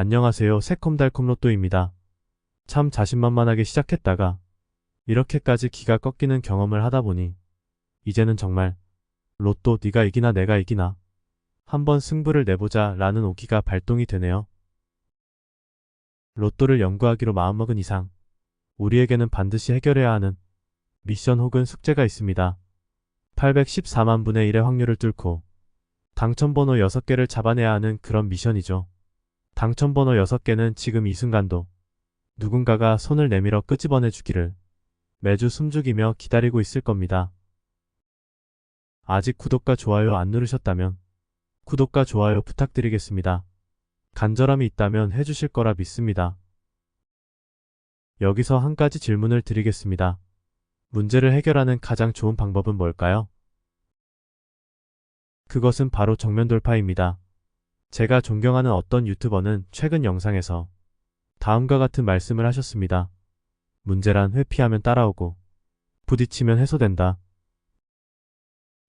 안녕하세요. 새콤달콤 로또입니다. 참 자신만만하게 시작했다가 이렇게까지 기가 꺾이는 경험을 하다 보니 이제는 정말 로또 네가 이기나 내가 이기나 한번 승부를 내보자 라는 오기가 발동이 되네요. 로또를 연구하기로 마음먹은 이상 우리에게는 반드시 해결해야 하는 미션 혹은 숙제가 있습니다. 814만 분의 1의 확률을 뚫고 당첨번호 6개를 잡아내야 하는 그런 미션이죠. 당첨번호 6개는 지금 이 순간도 누군가가 손을 내밀어 끄집어내 주기를 매주 숨죽이며 기다리고 있을 겁니다. 아직 구독과 좋아요 안 누르셨다면 구독과 좋아요 부탁드리겠습니다. 간절함이 있다면 해주실 거라 믿습니다. 여기서 한 가지 질문을 드리겠습니다. 문제를 해결하는 가장 좋은 방법은 뭘까요? 그것은 바로 정면 돌파입니다. 제가 존경하는 어떤 유튜버는 최근 영상에서 다음과 같은 말씀을 하셨습니다. 문제란 회피하면 따라오고 부딪히면 해소된다.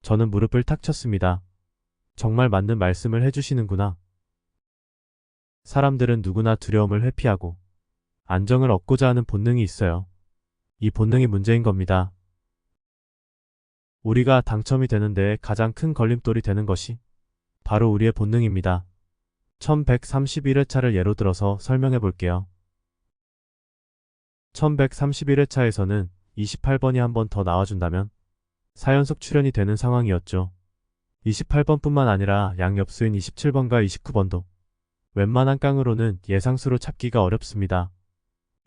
저는 무릎을 탁 쳤습니다. 정말 맞는 말씀을 해주시는구나. 사람들은 누구나 두려움을 회피하고 안정을 얻고자 하는 본능이 있어요. 이 본능이 문제인 겁니다. 우리가 당첨이 되는 데에 가장 큰 걸림돌이 되는 것이 바로 우리의 본능입니다. 1131회차를 예로 들어서 설명해 볼게요. 1131회차에서는 28번이 한 번 더 나와준다면 4연속 출연이 되는 상황이었죠. 28번뿐만 아니라 양옆수인 27번과 29번도 웬만한 깡으로는 예상수로 찾기가 어렵습니다.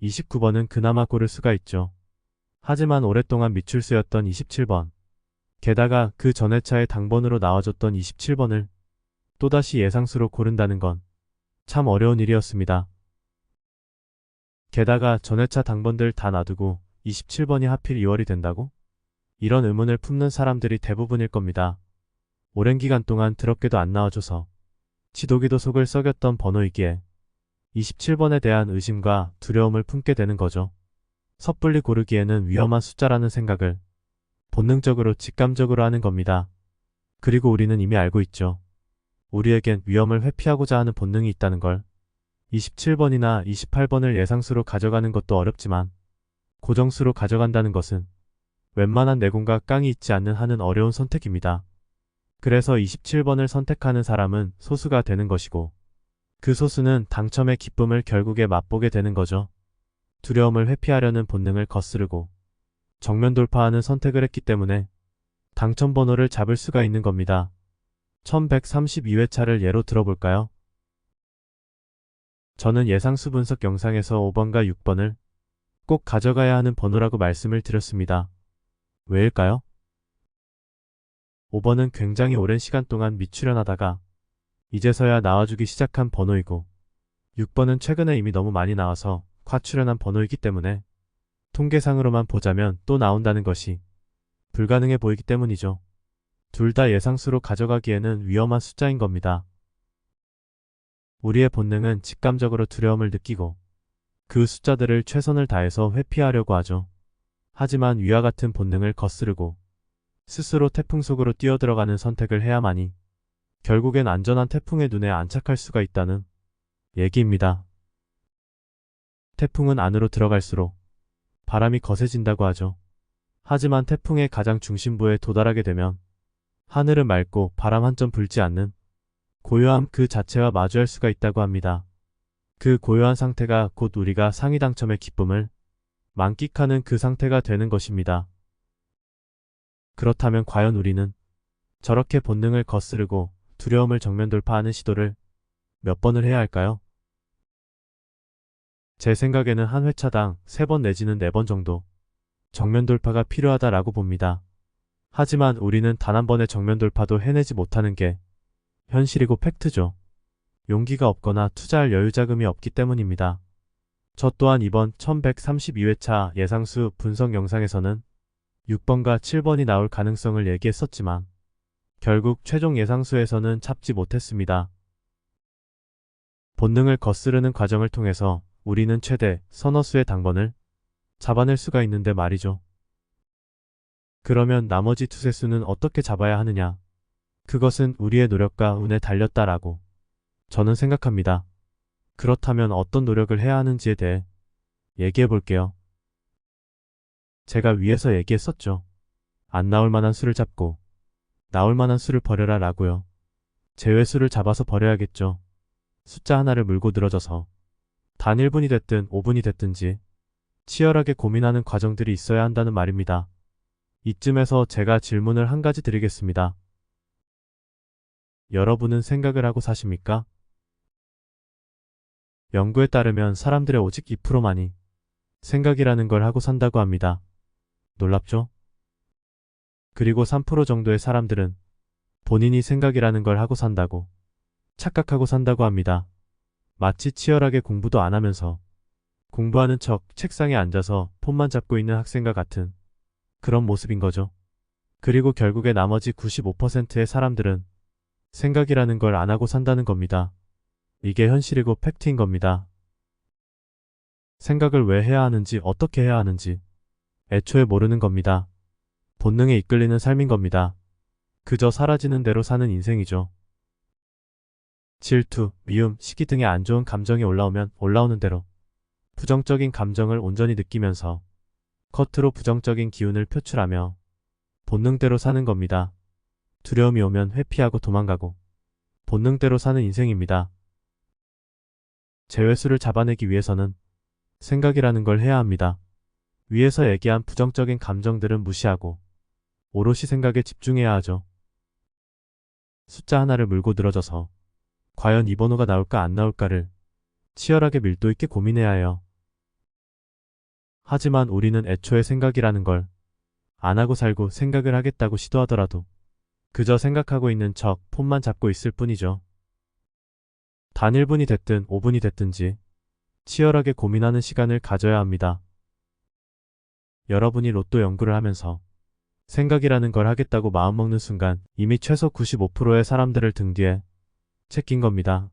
29번은 그나마 고를 수가 있죠. 하지만 오랫동안 미출수였던 27번, 게다가 그 전 회차의 당번으로 나와줬던 27번을 또다시 예상수로 고른다는 건 참 어려운 일이었습니다. 게다가 전 회차 당번들 다 놔두고 27번이 하필 2월이 된다고? 이런 의문을 품는 사람들이 대부분일 겁니다. 오랜 기간 동안 더럽게도 안 나와줘서 지독이도 속을 썩였던 번호이기에 27번에 대한 의심과 두려움을 품게 되는 거죠. 섣불리 고르기에는 위험한 숫자라는 생각을 본능적으로 직감적으로 하는 겁니다. 그리고 우리는 이미 알고 있죠. 우리에겐 위험을 회피하고자 하는 본능이 있다는 걸. 27번이나 28번을 예상수로 가져가는 것도 어렵지만 고정수로 가져간다는 것은 웬만한 내공과 깡이 있지 않는 한은 어려운 선택입니다. 그래서 27번을 선택하는 사람은 소수가 되는 것이고 그 소수는 당첨의 기쁨을 결국에 맛보게 되는 거죠. 두려움을 회피하려는 본능을 거스르고 정면 돌파하는 선택을 했기 때문에 당첨번호를 잡을 수가 있는 겁니다. 1132회차를 예로 들어볼까요? 저는 예상수 분석 영상에서 5번과 6번을 꼭 가져가야 하는 번호라고 말씀을 드렸습니다. 왜일까요? 5번은 굉장히 오랜 시간 동안 미출연하다가 이제서야 나와주기 시작한 번호이고 6번은 최근에 이미 너무 많이 나와서 과출연한 번호이기 때문에 통계상으로만 보자면 또 나온다는 것이 불가능해 보이기 때문이죠. 둘 다 예상수로 가져가기에는 위험한 숫자인 겁니다. 우리의 본능은 직감적으로 두려움을 느끼고 그 숫자들을 최선을 다해서 회피하려고 하죠. 하지만 위와 같은 본능을 거스르고 스스로 태풍 속으로 뛰어들어가는 선택을 해야만이 결국엔 안전한 태풍의 눈에 안착할 수가 있다는 얘기입니다. 태풍은 안으로 들어갈수록 바람이 거세진다고 하죠. 하지만 태풍의 가장 중심부에 도달하게 되면 하늘은 맑고 바람 한 점 불지 않는 고요함 그 자체와 마주할 수가 있다고 합니다. 그 고요한 상태가 곧 우리가 상위 당첨의 기쁨을 만끽하는 그 상태가 되는 것입니다. 그렇다면 과연 우리는 저렇게 본능을 거스르고 두려움을 정면 돌파하는 시도를 몇 번을 해야 할까요? 제 생각에는 한 회차당 3번 내지는 4번 정도 정면 돌파가 필요하다라고 봅니다. 하지만 우리는 단 한 번의 정면 돌파도 해내지 못하는 게 현실이고 팩트죠. 용기가 없거나 투자할 여유 자금이 없기 때문입니다. 저 또한 이번 1132회차 예상수 분석 영상에서는 6번과 7번이 나올 가능성을 얘기했었지만 결국 최종 예상수에서는 잡지 못했습니다. 본능을 거스르는 과정을 통해서 우리는 최대 서너 수의 당번을 잡아낼 수가 있는데 말이죠. 그러면 나머지 두세 수는 어떻게 잡아야 하느냐? 그것은 우리의 노력과 운에 달렸다라고 저는 생각합니다. 그렇다면 어떤 노력을 해야 하는지에 대해 얘기해 볼게요. 제가 위에서 얘기했었죠. 안 나올 만한 수를 잡고 나올 만한 수를 버려라 라고요. 제외수를 잡아서 버려야겠죠. 숫자 하나를 물고 늘어져서 단 1분이 됐든 5분이 됐든지 치열하게 고민하는 과정들이 있어야 한다는 말입니다. 이쯤에서 제가 질문을 한 가지 드리겠습니다. 여러분은 생각을 하고 사십니까? 연구에 따르면 사람들의 오직 2%만이 생각이라는 걸 하고 산다고 합니다. 놀랍죠? 그리고 3% 정도의 사람들은 본인이 생각이라는 걸 하고 산다고 착각하고 산다고 합니다. 마치 치열하게 공부도 안 하면서 공부하는 척 책상에 앉아서 폰만 잡고 있는 학생과 같은 그런 모습인 거죠. 그리고 결국에 나머지 95%의 사람들은 생각이라는 걸 안 하고 산다는 겁니다. 이게 현실이고 팩트인 겁니다. 생각을 왜 해야 하는지 어떻게 해야 하는지 애초에 모르는 겁니다. 본능에 이끌리는 삶인 겁니다. 그저 사라지는 대로 사는 인생이죠. 질투, 미움, 시기 등의 안 좋은 감정이 올라오면 올라오는 대로 부정적인 감정을 온전히 느끼면서 겉으로 부정적인 기운을 표출하며 본능대로 사는 겁니다. 두려움이 오면 회피하고 도망가고 본능대로 사는 인생입니다. 제외수를 잡아내기 위해서는 생각이라는 걸 해야 합니다. 위에서 얘기한 부정적인 감정들은 무시하고 오롯이 생각에 집중해야 하죠. 숫자 하나를 물고 늘어져서 과연 이 번호가 나올까 안 나올까를 치열하게 밀도 있게 고민해야 해요. 하지만 우리는 애초에 생각이라는 걸 안 하고 살고 생각을 하겠다고 시도하더라도 그저 생각하고 있는 척 폰만 잡고 있을 뿐이죠. 단 1분이 됐든 5분이 됐든지 치열하게 고민하는 시간을 가져야 합니다. 여러분이 로또 연구를 하면서 생각이라는 걸 하겠다고 마음먹는 순간 이미 최소 95%의 사람들을 등 뒤에 제낀 겁니다.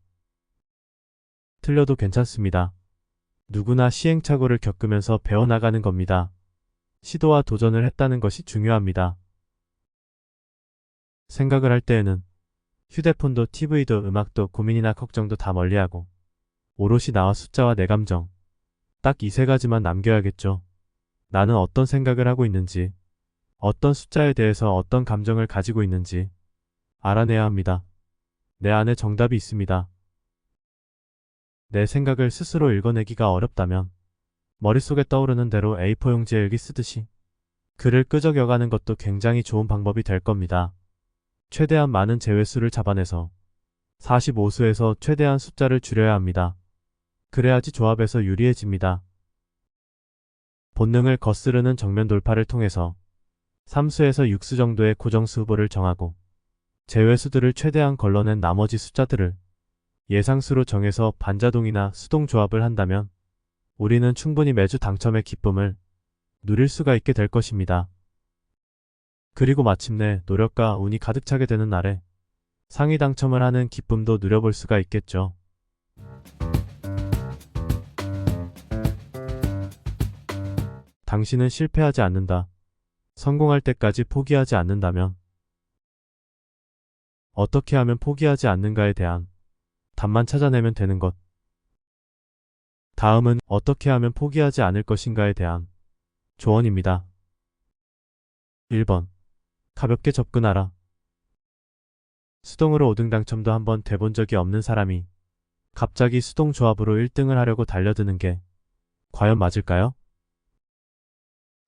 틀려도 괜찮습니다. 누구나 시행착오를 겪으면서 배워나가는 겁니다. 시도와 도전을 했다는 것이 중요합니다. 생각을 할 때에는 휴대폰도 TV도 음악도 고민이나 걱정도 다 멀리하고 오롯이 나와 숫자와 내 감정 딱 이 세 가지만 남겨야겠죠. 나는 어떤 생각을 하고 있는지 어떤 숫자에 대해서 어떤 감정을 가지고 있는지 알아내야 합니다. 내 안에 정답이 있습니다. 내 생각을 스스로 읽어내기가 어렵다면 머릿속에 떠오르는 대로 A4 용지에 일기 쓰듯이 글을 끄적여가는 것도 굉장히 좋은 방법이 될 겁니다. 최대한 많은 제외수를 잡아내서 45수에서 최대한 숫자를 줄여야 합니다. 그래야지 조합에서 유리해집니다. 본능을 거스르는 정면 돌파를 통해서 3수에서 6수 정도의 고정수 후보를 정하고 제외수들을 최대한 걸러낸 나머지 숫자들을 예상수로 정해서 반자동이나 수동 조합을 한다면 우리는 충분히 매주 당첨의 기쁨을 누릴 수가 있게 될 것입니다. 그리고 마침내 노력과 운이 가득 차게 되는 날에 상위 당첨을 하는 기쁨도 누려볼 수가 있겠죠. 당신은 실패하지 않는다. 성공할 때까지 포기하지 않는다면 어떻게 하면 포기하지 않는가에 대한 답만 찾아내면 되는 것. 다음은 어떻게 하면 포기하지 않을 것인가에 대한 조언입니다. 1번. 가볍게 접근하라. 수동으로 5등 당첨도 한번 돼본 적이 없는 사람이 갑자기 수동 조합으로 1등을 하려고 달려드는 게 과연 맞을까요?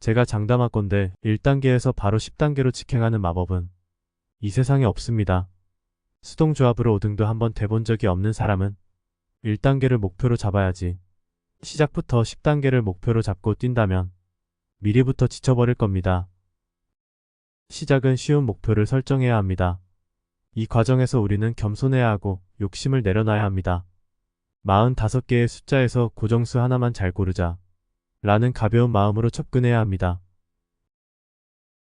제가 장담하건대 1단계에서 바로 10단계로 직행하는 마법은 이 세상에 없습니다. 수동 조합으로 5등도 한번 돼본 적이 없는 사람은 1단계를 목표로 잡아야지 시작부터 10단계를 목표로 잡고 뛴다면 미리부터 지쳐버릴 겁니다. 시작은 쉬운 목표를 설정해야 합니다. 이 과정에서 우리는 겸손해야 하고 욕심을 내려놔야 합니다. 45개의 숫자에서 고정수 하나만 잘 고르자 라는 가벼운 마음으로 접근해야 합니다.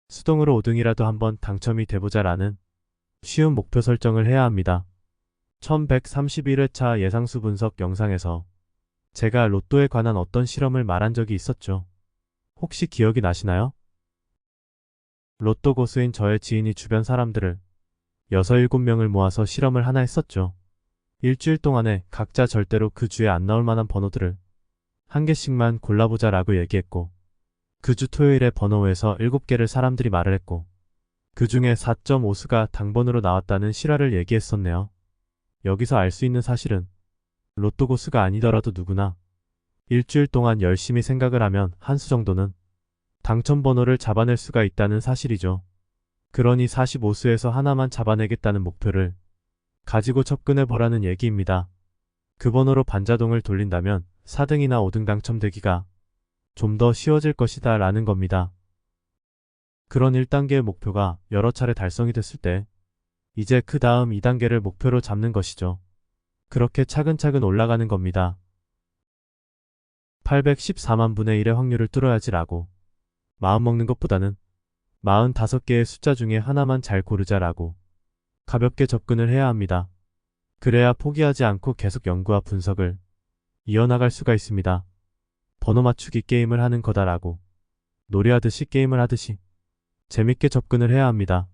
수동으로 5등이라도 한번 당첨이 돼보자 라는 쉬운 목표 설정을 해야 합니다. 1131회차 예상수 분석 영상에서 제가 로또에 관한 어떤 실험을 말한 적이 있었죠. 혹시 기억이 나시나요? 로또 고수인 저의 지인이 주변 사람들을 6, 7명을 모아서 실험을 하나 했었죠. 일주일 동안에 각자 절대로 그 주에 안 나올 만한 번호들을 한 개씩만 골라보자 라고 얘기했고, 그 주 토요일에 번호에서 7개를 사람들이 말을 했고, 그 중에 4.5수가 당번으로 나왔다는 실화를 얘기했었네요. 여기서 알 수 있는 사실은 로또 고수가 아니더라도 누구나 일주일 동안 열심히 생각을 하면 한 수 정도는 당첨번호를 잡아낼 수가 있다는 사실이죠. 그러니 45수에서 하나만 잡아내겠다는 목표를 가지고 접근해 보라는 얘기입니다. 그 번호로 반자동을 돌린다면 4등이나 5등 당첨되기가 좀 더 쉬워질 것이다 라는 겁니다. 그런 1단계의 목표가 여러 차례 달성이 됐을 때 이제 그 다음 2단계를 목표로 잡는 것이죠. 그렇게 차근차근 올라가는 겁니다. 814만 분의 1의 확률을 뚫어야지 라고 마음먹는 것보다는 45개의 숫자 중에 하나만 잘 고르자라고 가볍게 접근을 해야 합니다. 그래야 포기하지 않고 계속 연구와 분석을 이어나갈 수가 있습니다. 번호 맞추기 게임을 하는 거다라고 놀이하듯이 게임을 하듯이 재밌게 접근을 해야 합니다.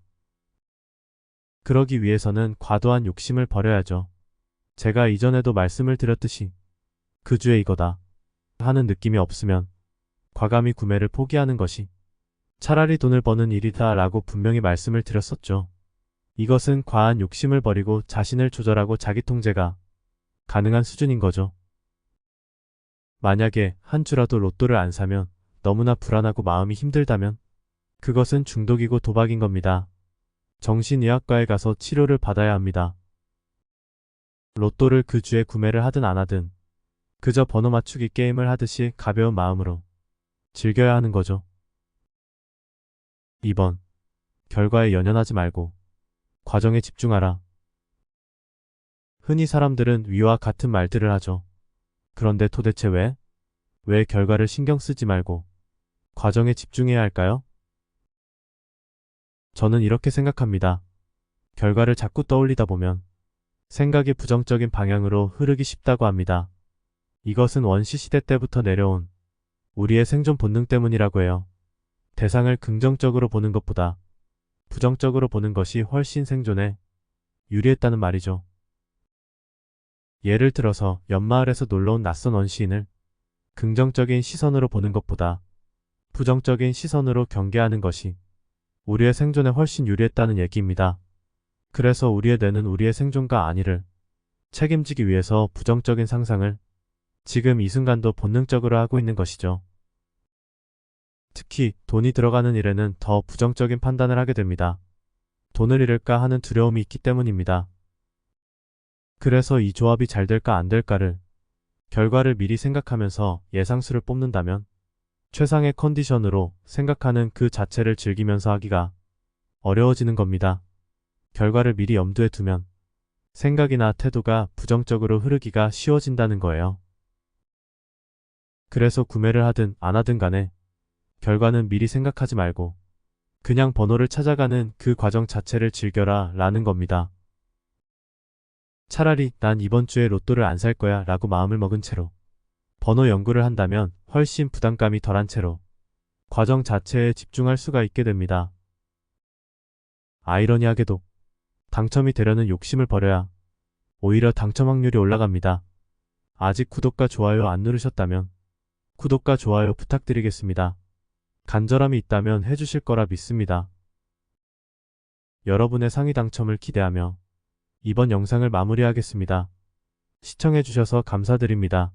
그러기 위해서는 과도한 욕심을 버려야죠. 제가 이전에도 말씀을 드렸듯이 그 주에 이거다 하는 느낌이 없으면 과감히 구매를 포기하는 것이 차라리 돈을 버는 일이다 라고 분명히 말씀을 드렸었죠. 이것은 과한 욕심을 버리고 자신을 조절하고 자기 통제가 가능한 수준인 거죠. 만약에 한 주라도 로또를 안 사면 너무나 불안하고 마음이 힘들다면 그것은 중독이고 도박인 겁니다. 정신의학과에 가서 치료를 받아야 합니다. 로또를 그 주에 구매를 하든 안 하든 그저 번호 맞추기 게임을 하듯이 가벼운 마음으로 즐겨야 하는 거죠. 2번. 결과에 연연하지 말고 과정에 집중하라. 흔히 사람들은 위와 같은 말들을 하죠. 그런데 도대체 왜 결과를 신경 쓰지 말고 과정에 집중해야 할까요? 저는 이렇게 생각합니다. 결과를 자꾸 떠올리다 보면 생각이 부정적인 방향으로 흐르기 쉽다고 합니다. 이것은 원시시대 때부터 내려온 우리의 생존 본능 때문이라고 해요. 대상을 긍정적으로 보는 것보다 부정적으로 보는 것이 훨씬 생존에 유리했다는 말이죠. 예를 들어서 옆마을에서 놀러온 낯선 원시인을 긍정적인 시선으로 보는 것보다 부정적인 시선으로 경계하는 것이 우리의 생존에 훨씬 유리했다는 얘기입니다. 그래서 우리의 뇌는 우리의 생존과 안위를 책임지기 위해서 부정적인 상상을 지금 이 순간도 본능적으로 하고 있는 것이죠. 특히 돈이 들어가는 일에는 더 부정적인 판단을 하게 됩니다. 돈을 잃을까 하는 두려움이 있기 때문입니다. 그래서 이 조합이 잘 될까 안 될까를 결과를 미리 생각하면서 예상수를 뽑는다면 최상의 컨디션으로 생각하는 그 자체를 즐기면서 하기가 어려워지는 겁니다. 결과를 미리 염두에 두면 생각이나 태도가 부정적으로 흐르기가 쉬워진다는 거예요. 그래서 구매를 하든 안 하든 간에 결과는 미리 생각하지 말고 그냥 번호를 찾아가는 그 과정 자체를 즐겨라 라는 겁니다. 차라리 난 이번 주에 로또를 안 살 거야 라고 마음을 먹은 채로 번호 연구를 한다면 훨씬 부담감이 덜한 채로 과정 자체에 집중할 수가 있게 됩니다. 아이러니하게도 당첨이 되려는 욕심을 버려야 오히려 당첨 확률이 올라갑니다. 아직 구독과 좋아요 안 누르셨다면 구독과 좋아요 부탁드리겠습니다. 간절함이 있다면 해주실 거라 믿습니다. 여러분의 상위 당첨을 기대하며 이번 영상을 마무리하겠습니다. 시청해주셔서 감사드립니다.